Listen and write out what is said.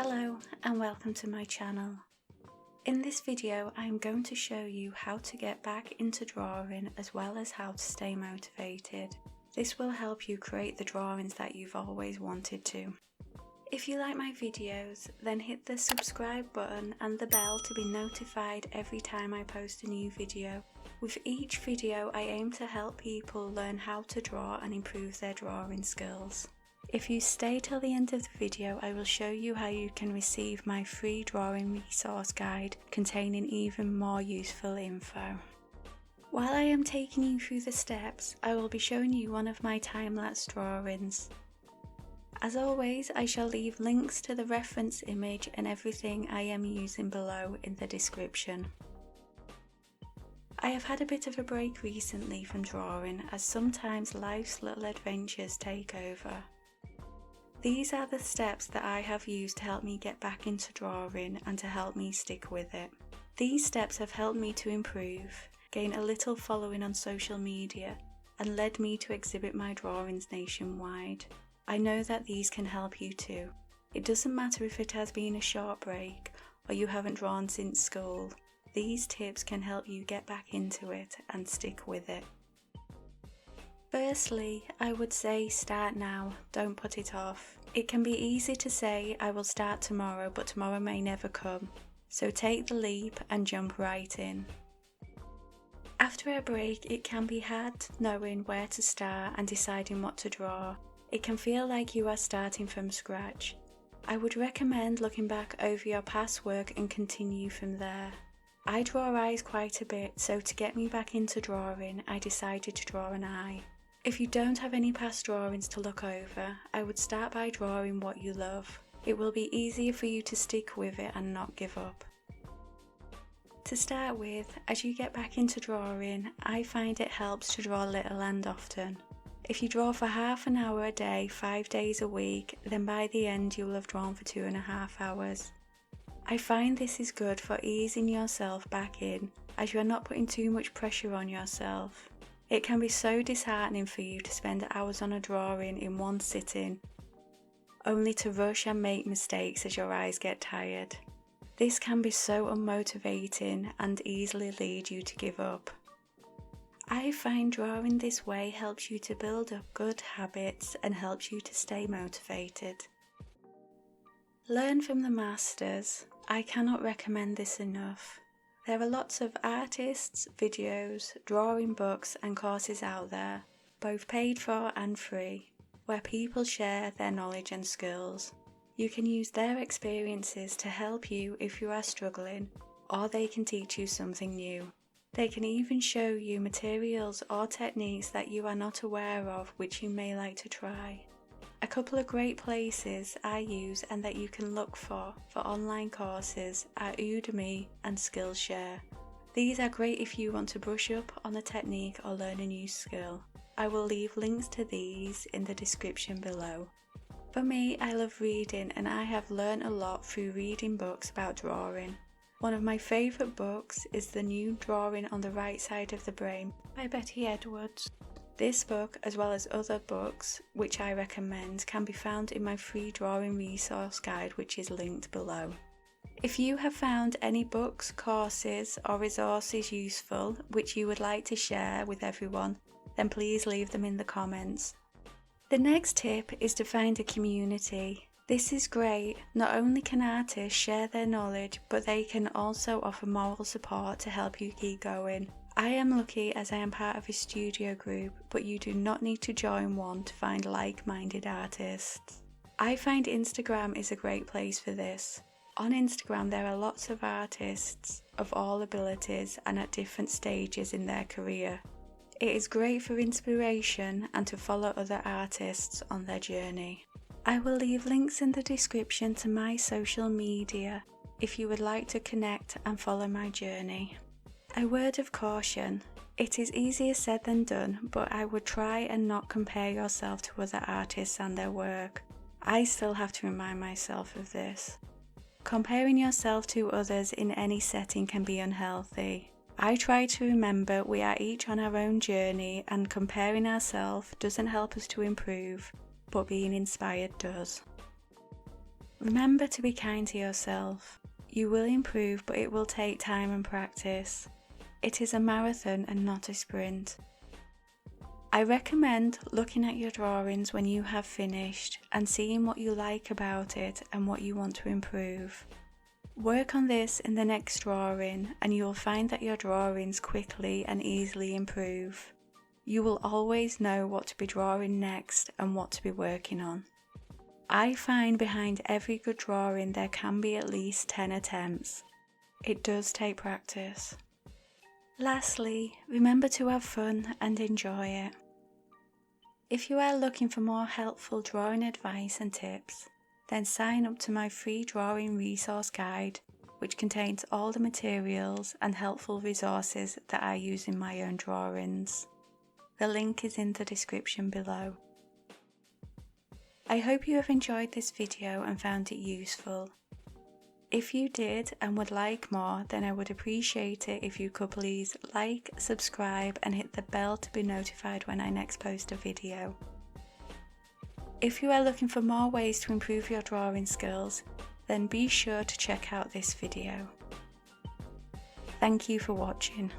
Hello and welcome to my channel. In this video I am going to show you how to get back into drawing as well as how to stay motivated. This will help you create the drawings that you've always wanted to. If you like my videos, then hit the subscribe button and the bell to be notified every time I post a new video. With each video I aim to help people learn how to draw and improve their drawing skills. If you stay till the end of the video, I will show you how you can receive my free drawing resource guide containing even more useful info. While I am taking you through the steps, I will be showing you one of my time-lapse drawings. As always, I shall leave links to the reference image and everything I am using below in the description. I have had a bit of a break recently from drawing as sometimes life's little adventures take over. These are the steps that I have used to help me get back into drawing and to help me stick with it. These steps have helped me to improve, gain a little following on social media, and led me to exhibit my drawings nationwide. I know that these can help you too. It doesn't matter if it has been a short break or you haven't drawn since school. These tips can help you get back into it and stick with it. Firstly, I would say start now, don't put it off. It can be easy to say I will start tomorrow, but tomorrow may never come. So take the leap and jump right in. After a break, it can be hard knowing where to start and deciding what to draw. It can feel like you are starting from scratch. I would recommend looking back over your past work and continue from there. I draw eyes quite a bit, so to get me back into drawing, I decided to draw an eye. If you don't have any past drawings to look over, I would start by drawing what you love. It will be easier for you to stick with it and not give up. To start with, as you get back into drawing, I find it helps to draw little and often. If you draw for half an hour a day, 5 days a week, then by the end you will have drawn for 2.5 hours. I find this is good for easing yourself back in, as you are not putting too much pressure on yourself. It can be so disheartening for you to spend hours on a drawing in one sitting, only to rush and make mistakes as your eyes get tired. This can be so unmotivating and easily lead you to give up. I find drawing this way helps you to build up good habits and helps you to stay motivated. Learn from the masters. I cannot recommend this enough. There are lots of artists, videos, drawing books and courses out there, both paid for and free, where people share their knowledge and skills. You can use their experiences to help you if you are struggling, or they can teach you something new. They can even show you materials or techniques that you are not aware of which you may like to try. A couple of great places I use and that you can look for online courses are Udemy and Skillshare. These are great if you want to brush up on a technique or learn a new skill. I will leave links to these in the description below. For me, I love reading and I have learned a lot through reading books about drawing. One of my favourite books is The New Drawing on the Right Side of the Brain by Betty Edwards. This book, as well as other books which I recommend, can be found in my free drawing resource guide, which is linked below. If you have found any books, courses or resources useful which you would like to share with everyone, then please leave them in the comments. The next tip is to find a community. This is great. Not only can artists share their knowledge, but they can also offer moral support to help you keep going. I am lucky as I am part of a studio group, but you do not need to join one to find like-minded artists. I find Instagram is a great place for this. On Instagram there are lots of artists of all abilities and at different stages in their career. It is great for inspiration and to follow other artists on their journey. I will leave links in the description to my social media if you would like to connect and follow my journey. A word of caution, it is easier said than done, but I would try and not compare yourself to other artists and their work. I still have to remind myself of this. Comparing yourself to others in any setting can be unhealthy. I try to remember we are each on our own journey and comparing ourselves doesn't help us to improve, but being inspired does. Remember to be kind to yourself. You will improve, but it will take time and practice. It is a marathon and not a sprint. I recommend looking at your drawings when you have finished and seeing what you like about it and what you want to improve. Work on this in the next drawing and you will find that your drawings quickly and easily improve. You will always know what to be drawing next and what to be working on. I find behind every good drawing there can be at least 10 attempts. It does take practice. Lastly, remember to have fun and enjoy it. If you are looking for more helpful drawing advice and tips, then sign up to my free drawing resource guide, which contains all the materials and helpful resources that I use in my own drawings. The link is in the description below. I hope you have enjoyed this video and found it useful. If you did and would like more, then I would appreciate it if you could please like, subscribe and hit the bell to be notified when I next post a video. If you are looking for more ways to improve your drawing skills, then be sure to check out this video. Thank you for watching.